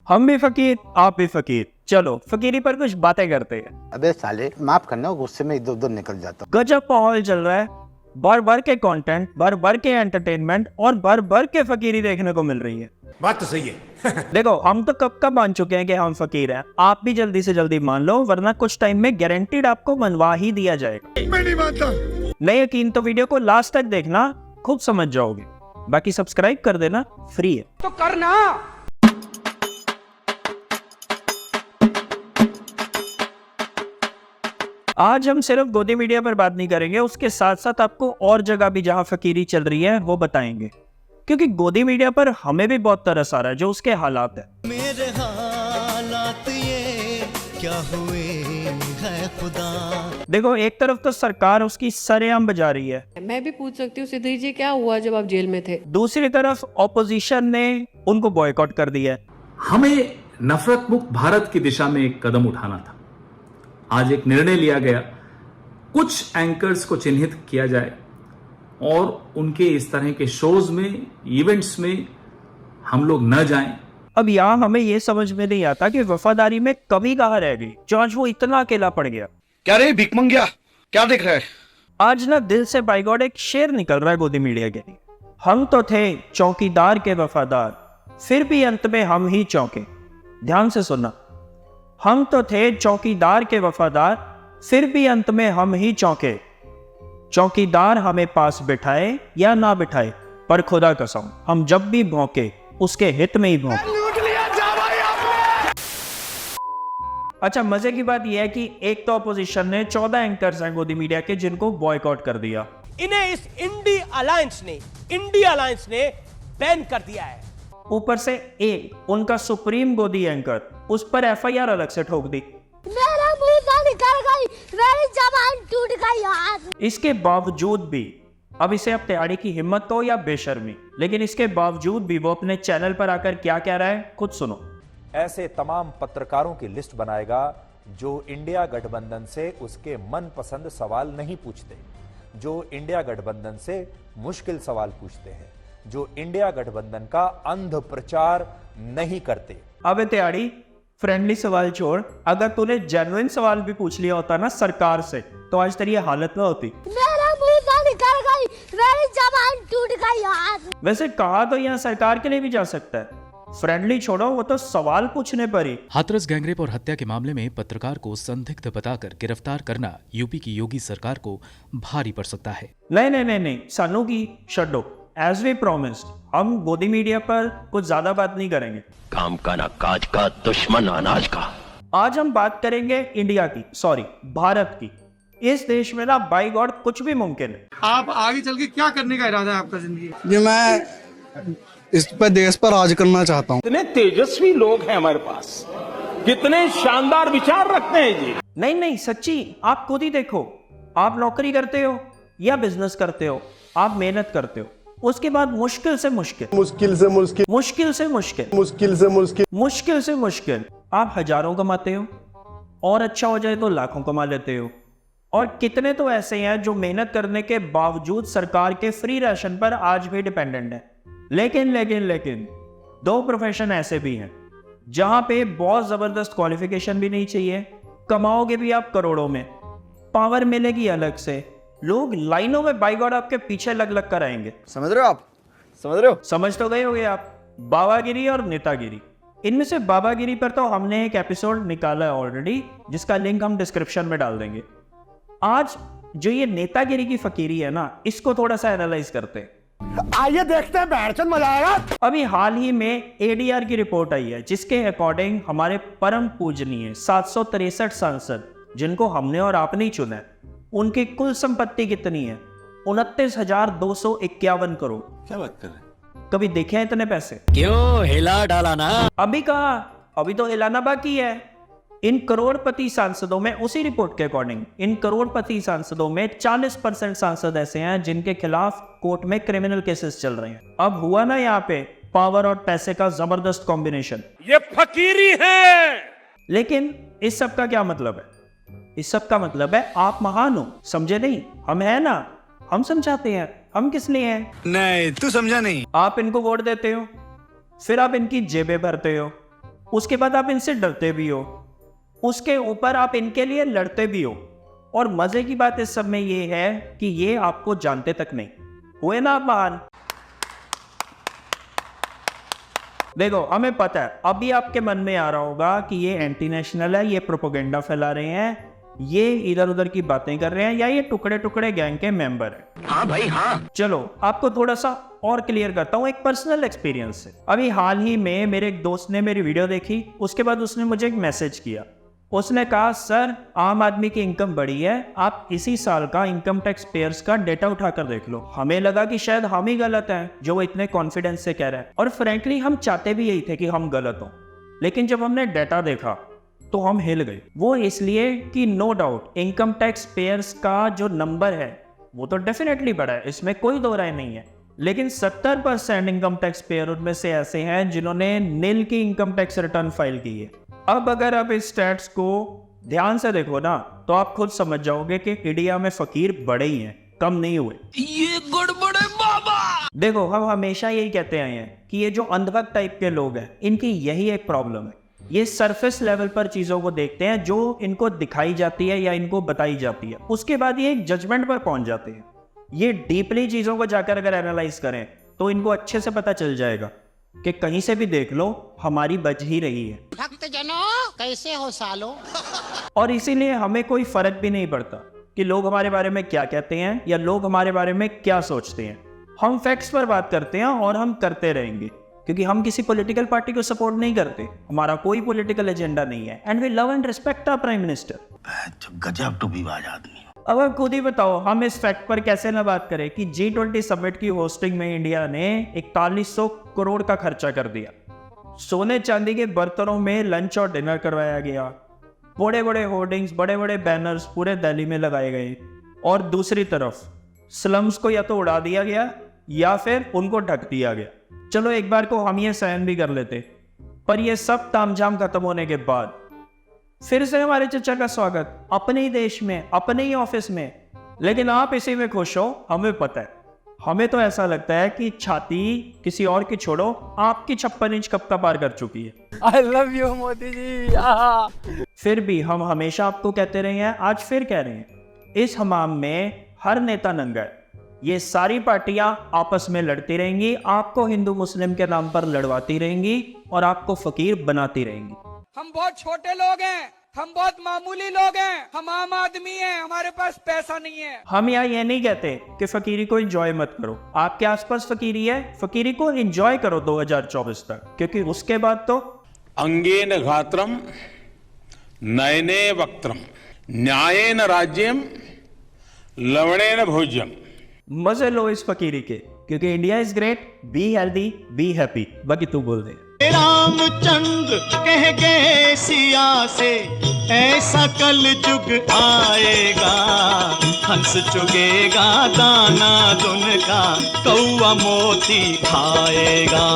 हम भी फकीर, आप भी फकीर, चलो फकीरी पर कुछ बातें करते हैं। अबे साले माफ करना, गुस्से में इधर उधर निकल जाता हूँ। गजब माहौल चल रहा है, भर भर के कंटेंट, भर भर के एंटरटेनमेंट और भर भर के फकीरी देखने को मिल रही है। बात तो सही है। देखो हम तो कब का मान चुके हैं कि हम फकीर हैं, आप भी जल्दी से जल्दी मान लो, वरना कुछ टाइम में गारंटीड आपको मनवा ही दिया जाएगा। मैं नहीं मानता। नहीं यकीन तो वीडियो को लास्ट तक देखना, खुद समझ जाओगे। बाकी सब्सक्राइब कर देना, फ्री है तो करना। आज हम सिर्फ गोदी मीडिया पर बात नहीं करेंगे, उसके साथ साथ आपको और जगह भी जहां फकीरी चल रही है वो बताएंगे, क्योंकि गोदी मीडिया पर हमें भी बहुत तरस आ रहा है जो उसके हालात है। मेरे हालात ये क्या हुए है खुदा। देखो एक तरफ तो सरकार उसकी सरेआम बजा रही है, मैं भी पूछ सकती हूँ सिद्धि जी क्या हुआ जब आप जेल में थे? दूसरी तरफ ऑपोजिशन ने उनको बॉयकॉट कर दिया है। हमें नफरत मुक्त भारत की दिशा में एक कदम उठाना था। आज एक निर्णय लिया गया, कुछ एंकर्स को चिन्हित किया जाए और उनके इस तरह के शोज में, इवेंट्स में हम लोग न जाएं। अब यहाँ हमें ये समझ में नहीं आता कि वफादारी में कमी कहाँ रह गई जो आज वो इतना अकेला पड़ गया। क्या रे भिकमंगिया, क्या देख रहा है? आज ना दिल से बाय गॉड एक शेर निकल रहा है गोदी मीडिया के लिए। हम तो थे चौकीदार के वफादार, फिर भी अंत में हम ही चौंके। ध्यान से सुनना, हम तो थे चौकीदार के वफादार, फिर भी अंत में हम ही चौंके। चौकीदार हमें पास बिठाए या ना बिठाए, पर खुदा कसम हम जब भी भौंके उसके हित में ही भौंके। अच्छा मजे की बात यह है कि एक तो अपोजिशन ने 14 एंकर्स हैं गोदी मीडिया के जिनको बॉयकॉट कर दिया। इन्हें इस इंडिया अलायंस ने बैन कर दिया है। ऊपर से एक उनका सुप्रीम गोदी एंकर, उस पर एफआईआर अलग से ठोक दी। मेरा मुंह से निकल गई, मेरी जबान टूट गई यार। इसके बावजूद भी, अब इसे अब त्याड़ी की हिम्मत तो या बेशर्मी, लेकिन इसके बावजूद भी वो अपने चैनल पर आकर क्या कह रहा है खुद सुनो। ऐसे तमाम पत्रकारों की लिस्ट बनाएगा जो इंडिया गठबंधन से उसके मनपसंद सवाल नहीं पूछते, जो इंडिया गठबंधन से मुश्किल सवाल पूछते हैं, जो इंडिया गठबंधन का अंध प्रचार नहीं करते। अबे त्याड़ी, फ्रेंडली सवाल छोड़, अगर तूने जेन्युइन सवाल भी पूछ लिया होता ना सरकार से, तो आज तेरी ये हालत ना होती। मेरा मुंह से निकल गई, मेरी जबान टूट गई यार। वैसे कहा तो यहाँ सरकार के लिए भी जा सकता है, फ्रेंडली छोड़ो, वो तो सवाल पूछने पर ही। हाथरस गैंगरेप और हत्या के मामले में पत्रकार को संदिग्ध बताकर गिरफ्तार करना यूपी की योगी सरकार को भारी पड़ सकता है। नहीं, सानू की छड्डो। एज वी प्रोमिस्ड, हम गोदी मीडिया पर कुछ ज्यादा बात नहीं करेंगे। काम का ना काज का, दुश्मन अनाज का। आज हम बात करेंगे इंडिया की, सॉरी भारत की। इस देश में ना बाय गॉड कुछ भी मुमकिन है। आप आगे चल के क्या करने का इरादा है आपका जिंदगी? जी मैं इस पर देश पर राज करना चाहता हूँ। कितने तेजस्वी लोग हैं हमारे पास, कितने शानदार विचार रखते हैं जी। नहीं सच्ची, आप खुद ही देखो, आप नौकरी करते हो या बिजनेस करते हो, आप मेहनत करते हो, उसके बाद मुश्किल से मुश्किल आप हजारों कमाते हो, और अच्छा हो जाए तो लाखों कमा लेते हो। और कितने तो ऐसे हैं जो मेहनत करने के बावजूद सरकार के फ्री राशन पर आज भी डिपेंडेंट है। लेकिन दो प्रोफेशन ऐसे भी हैं जहां पे बहुत जबरदस्त क्वालिफिकेशन भी नहीं चाहिए, कमाओगे भी आप करोड़ों में, पावर मिलेगी अलग से, लोग लाइनों में बाय गॉड आपके पीछे लग कर आएंगे। समझ रहे हो आप? समझ तो गए होगे आप। बाबागिरी और नेतागिरी, इनमें से बाबागिरी पर तो हमने एक एपिसोड निकाला है ऑलरेडी, जिसका लिंक हम डिस्क्रिप्शन में डाल देंगे। आज जो ये नेतागिरी की फकीरी है ना, इसको थोड़ा सा एनालाइज करते हैं। आइए देखते हैं, बैठचंद मजा आएगा। अभी हाल ही में एडीआर की रिपोर्ट आई है, जिसके अकॉर्डिंग हमारे परम पूजनीय 763 सांसद, जिनको हमने और आपने ही चुना है, उनकी कुल संपत्ति कितनी है? 29,251 करोड़। क्या बात कर रहे हैं? कभी देखे हैं इतने पैसे? क्यों हिला डाला ना? अभी कहा, अभी तो हिलाना बाकी है। इन करोड़पति सांसदों में, उसी रिपोर्ट के अकॉर्डिंग, इन करोड़पति सांसदों में 40% सांसद ऐसे हैं जिनके खिलाफ कोर्ट में क्रिमिनल केसेस चल रहे हैं। अब हुआ ना यहाँ पे पावर और पैसे का जबरदस्त कॉम्बिनेशन। ये फकीरी है। लेकिन इस सब का क्या मतलब है? इस सब का मतलब है आप महान हो, समझे नहीं? हम है ना, हम समझाते हैं, हम किस लिए हैं? नहीं तू समझा नहीं। आप इनको वोट देते हो, फिर आप इनकी जेबें भरते हो, उसके बाद आप इनसे डरते भी हो, उसके ऊपर आप इनके लिए लड़ते भी हो। और मजे की बात इस सब में ये है कि ये आपको जानते तक नहीं। हुए ना आप महान। देखो, हमें पता है, अभी आपके मन में आ रहा होगा कि ये एंटी नेशनल है, ये प्रोपेगेंडा फैला रहे हैं, ये इधर उधर की बातें कर रहे हैं, या ये टुकड़े टुकड़े गैंग के मेंबर है। हाँ भाई हाँ। चलो आपको थोड़ा सा और क्लियर करता हूँ एक पर्सनल एक्सपीरियंस से। अभी हाल ही में मेरे एक दोस्त ने मेरी वीडियो देखी, उसके बाद उसने मुझे एक मैसेज किया। उसने कहा, सर आम आदमी की इनकम बढ़ी है, आप इसी साल का इनकम टैक्स पेयर्स का डेटा उठाकर देख लो। हमें लगा कि शायद हम ही गलत हैं जो वो इतने कॉन्फिडेंस से कह रहे हैं, और फ्रेंकली हम चाहते भी यही थे कि हम गलत हों। लेकिन जब हमने डेटा देखा तो हम हिल गए। वो इसलिए कि no doubt income tax payers का जो नंबर है वो तो डेफिनेटली बढ़ा है, इसमें कोई दो राय नहीं है। लेकिन 70% इनकम टैक्स पेयर उनमें से ऐसे हैं जिन्होंने नील की इनकम टैक्स रिटर्न फाइल की है। अब अगर आप इस स्टैट्स को ध्यान से देखो ना, तो आप खुद समझ जाओगे कि इंडिया में फकीर बड़े ही हैं, कम नहीं हुए। ये गड़बड़ है बाबा। देखो, हम हमेशा यही कहते आए हैं कि ये जो अंधभक्त टाइप के लोग हैं, इनकी यही एक प्रॉब्लम है। ये सरफेस लेवल पर चीजों को देखते हैं जो इनको दिखाई जाती है या इनको बताई जाती है, उसके बाद ये एक जजमेंट पर पहुंच जाते हैं। ये डीपली चीजों को जाकर अगर एनालाइज करें तो इनको अच्छे से पता चल जाएगा कि कहीं से भी देख लो हमारी बच ही रही है। भक्तजनों कैसे हो सालो। और इसीलिए हमें कोई फर्क भी नहीं पड़ता कि लोग हमारे बारे में क्या कहते हैं या लोग हमारे बारे में क्या सोचते हैं। हम फैक्ट्स पर बात करते हैं और हम करते रहेंगे, क्योंकि हम किसी पॉलिटिकल पार्टी को सपोर्ट नहीं करते, हमारा कोई पॉलिटिकल एजेंडा नहीं है, and we love and respect our prime minister. गजब टूबीबाज आदमी। अब आप खुद ही बताओ, हम इस फैक्ट पर कैसे ना बात करें कि G20 समिट की होस्टिंग में इंडिया ने 4100 करोड़ का खर्चा कर दिया। सोने चांदी के बर्तनों में लंच और डिनर करवाया गया, बड़े बड़े होर्डिंग्स, बड़े बड़े बैनर्स पूरे दिल्ली में लगाए गए, और दूसरी तरफ स्लम्स को या तो उड़ा दिया गया या फिर उनको ढक दिया गया। चलो एक बार को हम ये सहन भी कर लेते, पर ये सब तामझाम खत्म होने के बाद फिर से हमारे चचा का स्वागत अपने ही देश में, अपने ही ऑफिस में। लेकिन आप इसी में खुश हो, हमें पता है। हमें तो ऐसा लगता है कि छाती किसी और की छोड़ो, आपकी 56 इंच कब का पार कर चुकी है। I love you Modi ji. फिर भी हम हमेशा आपको कहते रहे हैं, आज फिर कह रहे हैं, इस हमाम में हर नेता नंगा है। ये सारी पार्टियां आपस में लड़ती रहेंगी, आपको हिंदू मुस्लिम के नाम पर लड़वाती रहेंगी और आपको फकीर बनाती रहेंगी। हम बहुत छोटे लोग हैं, हम बहुत मामूली लोग हैं, हम आम आदमी हैं, हमारे पास पैसा नहीं है। हम यहाँ ये नहीं कहते कि फकीरी को एंजॉय मत करो, आपके आसपास फकीरी है, फकीरी को एंजॉय करो 2024 तक, क्योंकि उसके बाद तो अंगेन घात्रम नयने वक्त्रम न्यायेन राज्यम लवणेन भोज्यम। मजे लो इस फकीरी के, क्योंकि India is great, be healthy, be happy. बाकी तू बोल दे। रामचंद्र कह गए सिया से ऐसा कल जुग आएगा, हंस चुगेगा दाना दुन का, कौआ मोती खाएगा।